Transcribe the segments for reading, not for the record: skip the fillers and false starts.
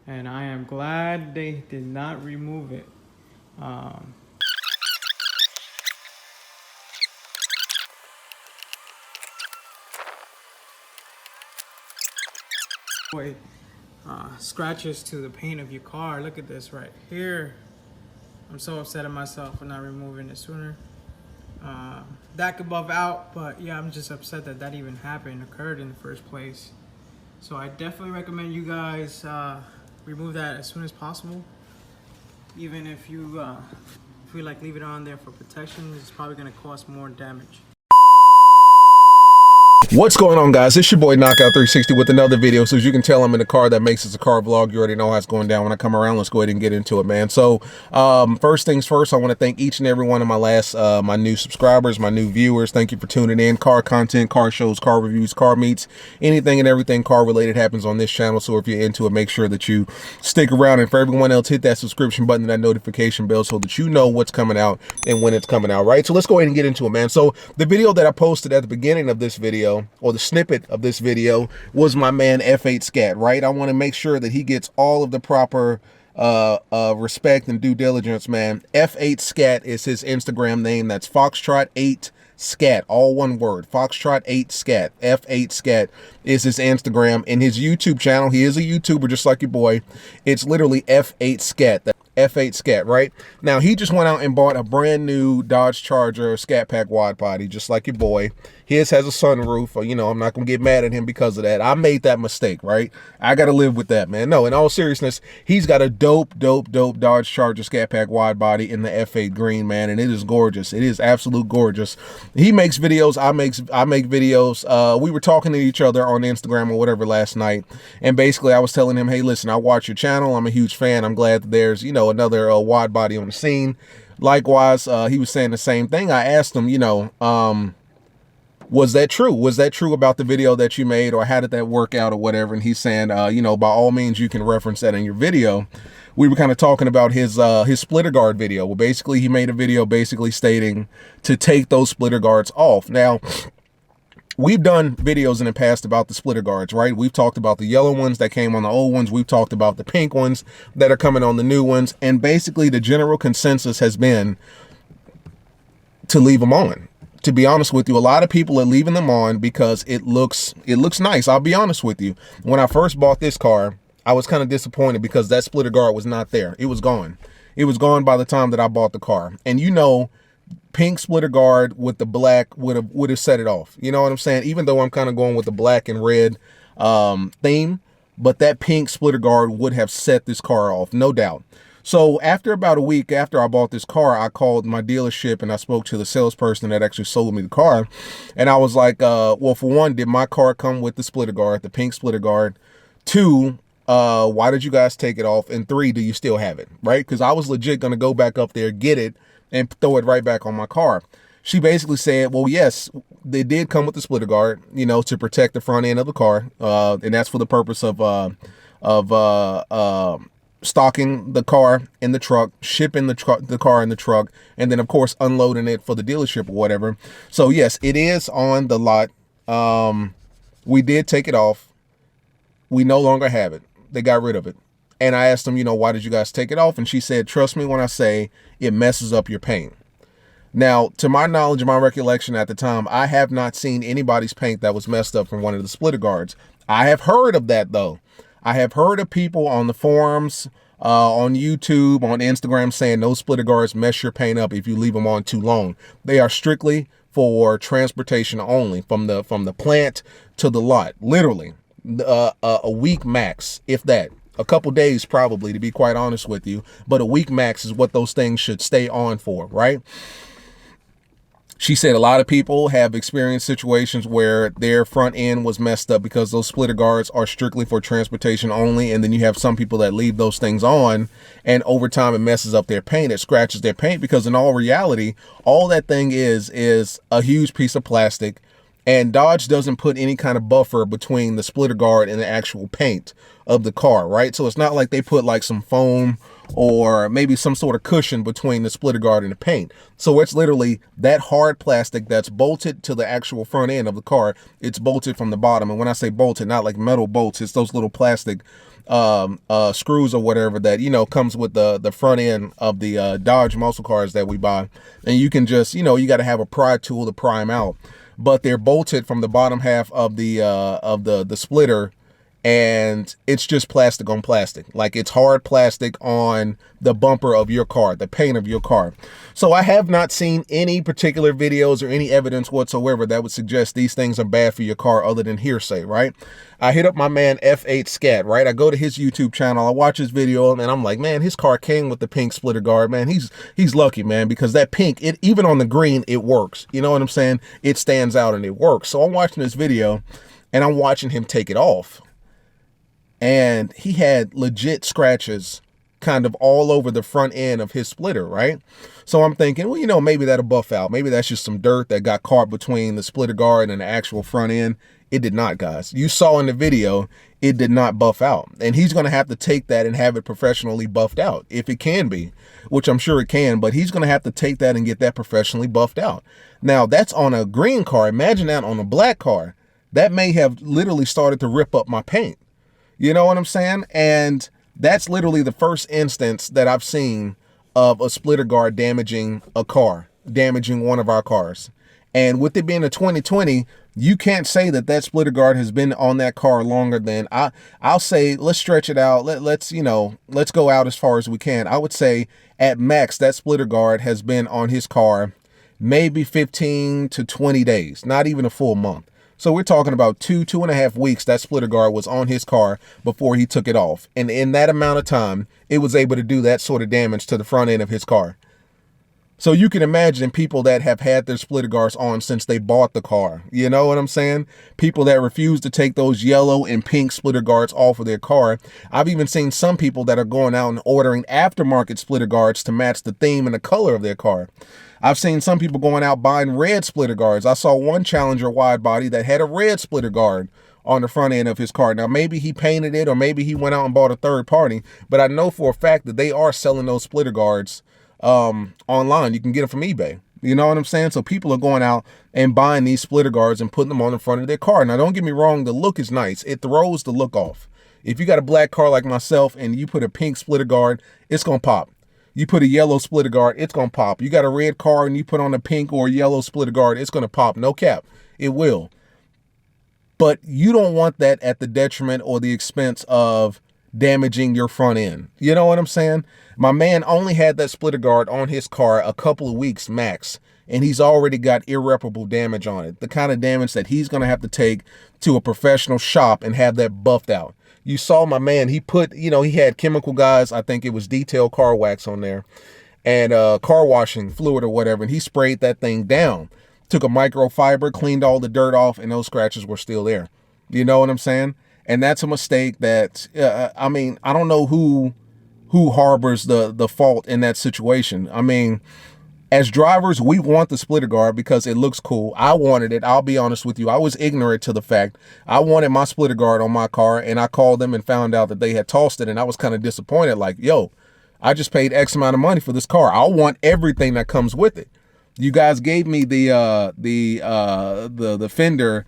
and I am glad they did not remove it. Scratches to the paint of your car. Look at this right here. I'm so upset at myself for not removing it sooner. That could buff out, but yeah, I'm just upset that that even occurred in the first place. So I definitely recommend you guys remove that as soon as possible. Even if you feel like leave it on there for protection, it's probably going to cause more damage. What's going on, guys? It's your boy KNOCKOUT360 with another video. So as you can tell, I'm in a car that makes it a car vlog. You already know how it's going down when I come around. Let's go ahead and get into it, man. So first things first, I want to thank each and every one of my new subscribers, my new viewers. Thank you for tuning in. Car content, car shows, car reviews, car meets, anything and everything car related happens on this channel. So if you're into it, make sure that you stick around. And for everyone else, hit that subscription button and that notification bell so that you know what's coming out and when it's coming out, right? So let's go ahead and get into it, man. So the video that I posted at the beginning of this video, or the snippet of this video, was my man F8 SCAT, right? I want to make sure that he gets all of the proper respect and due diligence, man. F8 SCAT is his Instagram name. That's Foxtrot 8 SCAT, all one word. Foxtrot 8 SCAT. F8 SCAT is his Instagram. And his YouTube channel, he is a YouTuber just like your boy. It's literally F8 SCAT. F8 SCAT, right? Now, he just went out and bought a brand new Dodge Charger SCAT Pack wide body, just like your boy. His has a sunroof. You know, I'm not going to get mad at him because of that. I made that mistake, right? I got to live with that, man. No, in all seriousness, he's got a dope Dodge Charger SCAT Pack wide body in the F8 green, man, and it is gorgeous. It is absolute gorgeous. He makes videos. I make videos. We were talking to each other on Instagram or whatever last night, and basically I was telling him, hey, listen, I watch your channel. I'm a huge fan. I'm glad that there's, you know, another wide body on the scene. Likewise, he was saying the same thing. I asked him, you know, was that true? Was that true about the video that you made, or how did that work out or whatever? And he's saying, you know, by all means, you can reference that in your video. We were kind of talking about his splitter guard video. Well, basically, he made a video basically stating to take those splitter guards off. Now, we've done videos in the past about the splitter guards, right? We've talked about the yellow ones that came on the old ones. We've talked about the pink ones that are coming on the new ones. And basically, the general consensus has been to leave them on. To be honest with you, a lot of people are leaving them on because it looks nice. I'll be honest with you. When I first bought this car, I was kind of disappointed because that splitter guard was not there. It was gone. It was gone by the time that I bought the car. And you know, pink splitter guard with the black would have set it off. You know what I'm saying? Even though I'm kind of going with the black and red theme, but that pink splitter guard would have set this car off, no doubt. So after about a week after I bought this car, I called my dealership and I spoke to the salesperson that actually sold me the car. And I was like, well, for one, did my car come with the splitter guard, the pink splitter guard? Two, why did you guys take it off? And three, do you still have it? Right? Because I was legit going to go back up there, get it, and throw it right back on my car. She basically said, well, yes, they did come with the splitter guard, you know, to protect the front end of the car. And that's for the purpose of stocking the car in the truck, shipping the car in the truck, and then of course unloading it for the dealership or whatever. So yes, it is on the lot. We did take it off. We no longer have it. They got rid of it. And I asked them, you know, why did you guys take it off? And she said, trust me when I say it messes up your paint. Now, to my knowledge and my recollection at the time, I have not seen anybody's paint that was messed up from one of the splitter guards. I have heard of that though. I have heard of people on the forums, on YouTube, on Instagram saying those splitter guards mess your paint up if you leave them on too long. They are strictly for transportation only, from the plant to the lot. Literally, a week max, if that. A couple days probably, to be quite honest with you. But a week max is what those things should stay on for, right? She said a lot of people have experienced situations where their front end was messed up because those splitter guards are strictly for transportation only. And then you have some people that leave those things on, and over time it messes up their paint. It scratches their paint because in all reality, all that thing is a huge piece of plastic. And Dodge doesn't put any kind of buffer between the splitter guard and the actual paint. of the car, right? So it's not like they put like some foam or maybe some sort of cushion between the splitter guard and the paint. So it's literally that hard plastic that's bolted to the actual front end of the car. It's bolted from the bottom. And when I say bolted, not like metal bolts, it's those little plastic screws or whatever that, you know, comes with the front end of the Dodge muscle cars that we buy. And you can just, you know, you got to have a pry tool to pry them out. But they're bolted from the bottom half of the splitter, and it's just plastic on plastic. Like it's hard plastic on the bumper of your car, the paint of your car. So I have not seen any particular videos or any evidence whatsoever that would suggest these things are bad for your car other than hearsay, right? I hit up my man F8 SCAT, right? I go to his YouTube channel, I watch his video, and I'm like, man, his car came with the pink splitter guard, man. He's lucky, man, because that pink, it even on the green, it works. You know what I'm saying? It stands out and it works. So I'm watching this video and I'm watching him take it off. And he had legit scratches kind of all over the front end of his splitter, right? So I'm thinking, well, you know, maybe that'll buff out. Maybe that's just some dirt that got caught between the splitter guard and the actual front end. It did not, guys. You saw in the video, it did not buff out. And he's going to have to take that and have it professionally buffed out, if it can be, which I'm sure it can, but he's going to have to take that and get that professionally buffed out. Now, that's on a green car. Imagine that on a black car. That may have literally started to rip up my paint. You know what I'm saying? And that's literally the first instance that I've seen of a splitter guard damaging a car, damaging one of our cars. And with it being a 2020, you can't say that that splitter guard has been on that car longer than I'll say, let's stretch it out. Let's go out as far as we can. I would say at max, that splitter guard has been on his car maybe 15 to 20 days, not even a full month. So we're talking about 2.5 weeks that splitter guard was on his car before he took it off. And in that amount of time, it was able to do that sort of damage to the front end of his car. So you can imagine people that have had their splitter guards on since they bought the car. You know what I'm saying? People that refuse to take those yellow and pink splitter guards off of their car. I've even seen some people that are going out and ordering aftermarket splitter guards to match the theme and the color of their car. I've seen some people going out buying red splitter guards. I saw one Challenger wide body that had a red splitter guard on the front end of his car. Now, maybe he painted it or maybe he went out and bought a third party, but I know for a fact that they are selling those splitter guards online. You can get them from eBay. You know what I'm saying? So people are going out and buying these splitter guards and putting them on the front of their car. Now, don't get me wrong. The look is nice. It throws the look off. If you got a black car like myself and you put a pink splitter guard, it's going to pop. You put a yellow splitter guard, it's going to pop. You got a red car and you put on a pink or yellow splitter guard, it's going to pop. No cap. It will. But you don't want that at the detriment or the expense of damaging your front end. You know what I'm saying? My man only had that splitter guard on his car a couple of weeks max, and he's already got irreparable damage on it. The kind of damage that he's going to have to take to a professional shop and have that buffed out. You saw my man, he put, you know, he had chemical guys, I think it was detail car wax on there, and car washing fluid or whatever, and he sprayed that thing down. Took a microfiber, cleaned all the dirt off, and those scratches were still there. You know what I'm saying? And that's a mistake that, I mean, I don't know who harbors the fault in that situation. I mean, as drivers, we want the splitter guard because it looks cool. I wanted it. I'll be honest with you. I was ignorant to the fact. I wanted my splitter guard on my car, and I called them and found out that they had tossed it, and I was kind of disappointed. Like, yo, I just paid X amount of money for this car. I want everything that comes with it. You guys gave me the fender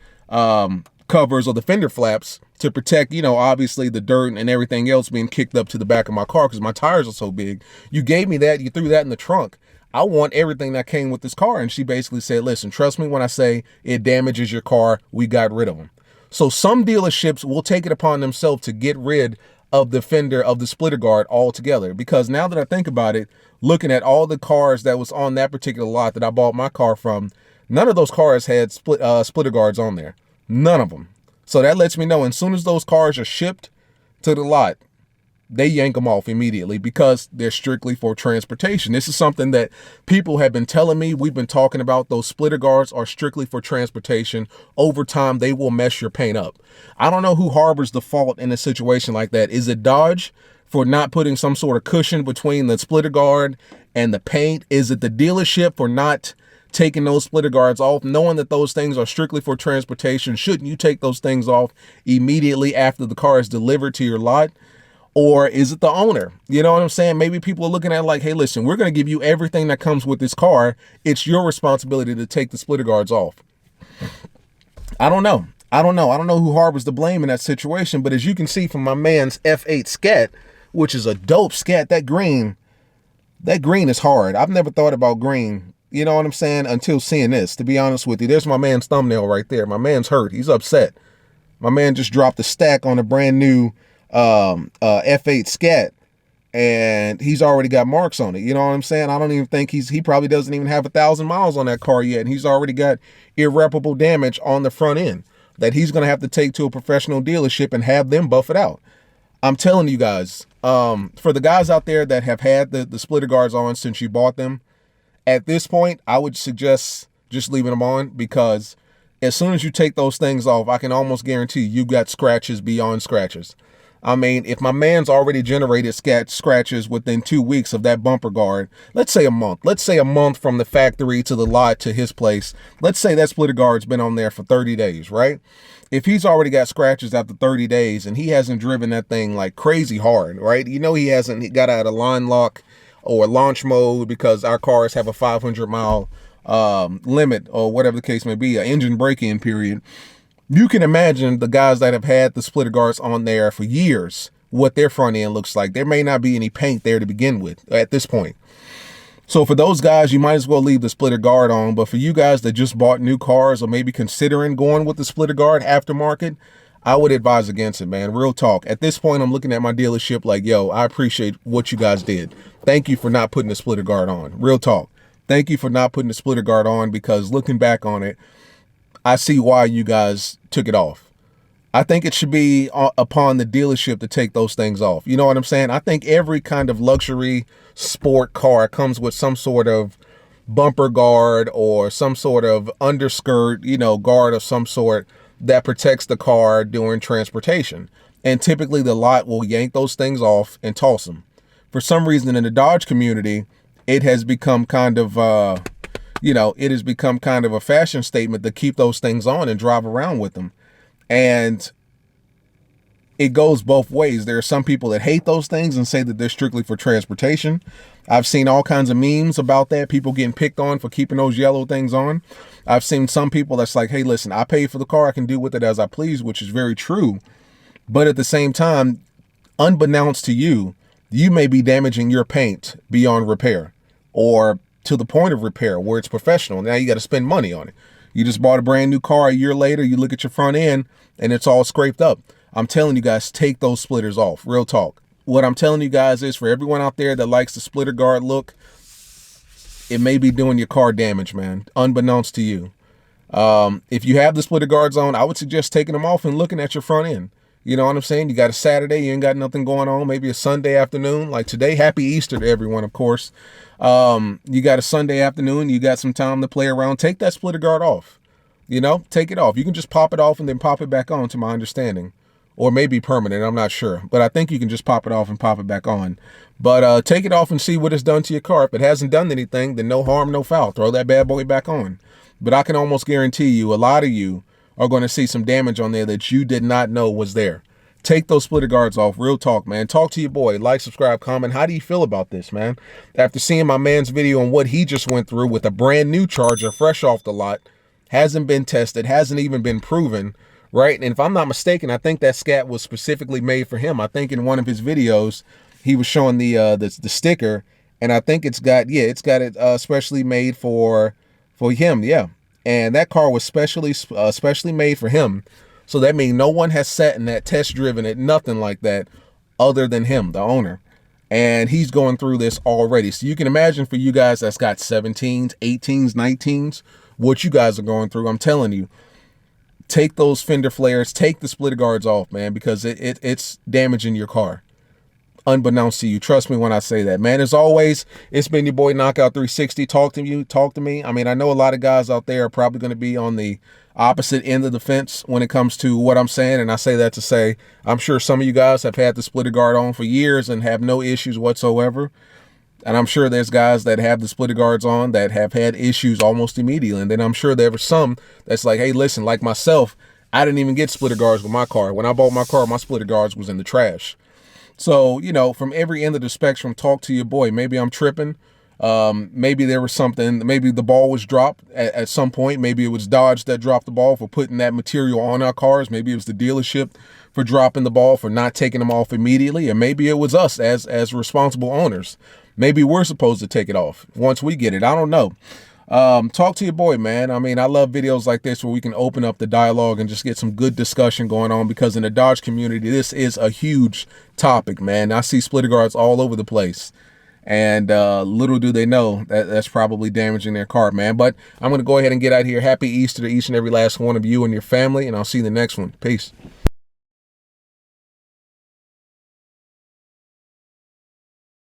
covers or the fender flaps to protect, you know, obviously the dirt and everything else being kicked up to the back of my car because my tires are so big. You gave me that. You threw that in the trunk. I want everything that came with this car. And she basically said, listen, trust me when I say it damages your car. We got rid of them. So some dealerships will take it upon themselves to get rid of the fender of the splitter guard altogether. Because now that I think about it, looking at all the cars that was on that particular lot that I bought my car from, none of those cars had splitter guards on there. None of them. So that lets me know as soon as those cars are shipped to the lot, they yank them off immediately because they're strictly for transportation. This is something that people have been telling me. We've been talking about. Those splitter guards are strictly for transportation. Over time, they will mess your paint up. I don't know who harbors the fault in a situation like that. Is it Dodge for not putting some sort of cushion between the splitter guard and the paint? Is it the dealership for not taking those splitter guards off, knowing that those things are strictly for transportation? Shouldn't you take those things off immediately after the car is delivered to your lot? Or is it the owner? You know what I'm saying? Maybe people are looking at it like, hey, listen, we're going to give you everything that comes with this car. It's your responsibility to take the splitter guards off. I don't know. I don't know who harbors the blame in that situation. But as you can see from my man's F8 SCAT, which is a dope SCAT, that green is hard. I've never thought about green, you know what I'm saying, until seeing this, to be honest with you. There's my man's thumbnail right there. My man's hurt. He's upset. My man just dropped a stack on a brand new F8 SCAT, and he's already got marks on it. You know what I'm saying? I don't even think he probably doesn't even have 1,000 miles on that car yet, and he's already got irreparable damage on the front end that he's going to have to take to a professional dealership and have them buff it out. I'm telling you guys, for the guys out there that have had the splitter guards on since you bought them, at this point, I would suggest just leaving them on, because as soon as you take those things off, I can almost guarantee you got scratches beyond scratches. I mean, if my man's already generated scratches within 2 weeks of that bumper guard, let's say a month from the factory to the lot to his place, let's say that splitter guard's been on there for 30 days, right? If he's already got scratches after 30 days and he hasn't driven that thing like crazy hard, right? You know, he hasn't got out of line lock or launch mode, because our cars have a 500-mile limit, or whatever the case may be, an engine break-in period. You can imagine the guys that have had the splitter guards on there for years, what their front end looks like. There may not be any paint there to begin with at this point. So for those guys, you might as well leave the splitter guard on. But for you guys that just bought new cars or maybe considering going with the splitter guard aftermarket, I would advise against it, man. Real talk. At this point, I'm looking at my dealership like, yo, I appreciate what you guys did. Thank you for not putting the splitter guard on. Real talk. Thank you for not putting the splitter guard on, because looking back on it, I see why you guys took it off. I think it should be upon the dealership to take those things off. You know what I'm saying? I think every kind of luxury sport car comes with some sort of bumper guard or some sort of underskirt, you know, guard of some sort that protects the car during transportation. And typically the lot will yank those things off and toss them. For some reason in the Dodge community, it has become kind of, it has become kind of a fashion statement to keep those things on and drive around with them. And it goes both ways. There are some people that hate those things and say that they're strictly for transportation. I've seen all kinds of memes about that, people getting picked on for keeping those yellow things on. I've seen some people that's like, hey, listen, I paid for the car, I can do with it as I please, which is very true. But at the same time, unbeknownst to you, you may be damaging your paint beyond repair, or to the point of repair where it's professional. Now you got to spend money on it. You just bought a brand new car a year later, you look at your front end and it's all scraped up. I'm telling you guys, take those splitters off. Real talk. What I'm telling you guys is, for everyone out there that likes the splitter guard look, it may be doing your car damage, man, unbeknownst to you. If you have the splitter guards on, I would suggest taking them off and looking at your front end. You know what I'm saying? You got a Saturday, you ain't got nothing going on, maybe a Sunday afternoon, like today. Happy Easter to everyone, of course. You got a Sunday afternoon, you got some time to play around, take that splitter guard off. You know, take it off. You can just pop it off and then pop it back on, to my understanding. Or maybe permanent, I'm not sure. But I think you can just pop it off and pop it back on. But take it off and see what it's done to your car. If it hasn't done anything, then no harm, no foul. Throw that bad boy back on. But I can almost guarantee you, a lot of you are going to see some damage on there that you did not know was there. Take those splitter guards off. Real talk, man. Talk to your boy. Like, subscribe, comment. How do you feel about this, man? After seeing my man's video on what he just went through with a brand new Charger, fresh off the lot, hasn't been tested, hasn't even been proven, right? And if I'm not mistaken, I think that SCAT was specifically made for him. I think in one of his videos, he was showing the sticker, and I think it's got it specially made for him, yeah. And that car was specially made for him. So that means no one has sat in that, test driven it, nothing like that, other than him, the owner. And he's going through this already. So you can imagine, for you guys that's got 17s, 18s, 19s, what you guys are going through. I'm telling you, take those fender flares, take the splitter guards off, man, because it's damaging your car, unbeknownst to you. Trust me when I say that, man. As always, it's been your boy KNOCKOUT360. Talk to me. I mean, I know a lot of guys out there are probably going to be on the opposite end of the fence when it comes to what I'm saying, and I say that to say, I'm sure some of you guys have had the splitter guard on for years and have no issues whatsoever. And I'm sure there's guys that have the splitter guards on that have had issues almost immediately. And then I'm sure there were some that's like, hey, listen, like myself, I didn't even get splitter guards with my car. When I bought my car, my splitter guards was in the trash. So, you know, from every end of the spectrum, talk to your boy. Maybe I'm tripping. Maybe there was something, maybe the ball was dropped at some point. Maybe it was Dodge that dropped the ball for putting that material on our cars. Maybe it was the dealership for dropping the ball, for not taking them off immediately. And maybe it was us as responsible owners. Maybe we're supposed to take it off once we get it. I don't know. Talk to your boy, man. I mean, I love videos like this where we can open up the dialogue and just get some good discussion going on, because in the Dodge community, this is a huge topic, man. I see splitter guards all over the place. And little do they know that that's probably damaging their car, man. But I'm going to go ahead and get out of here. Happy Easter to each and every last one of you and your family, and I'll see you in the next one. Peace.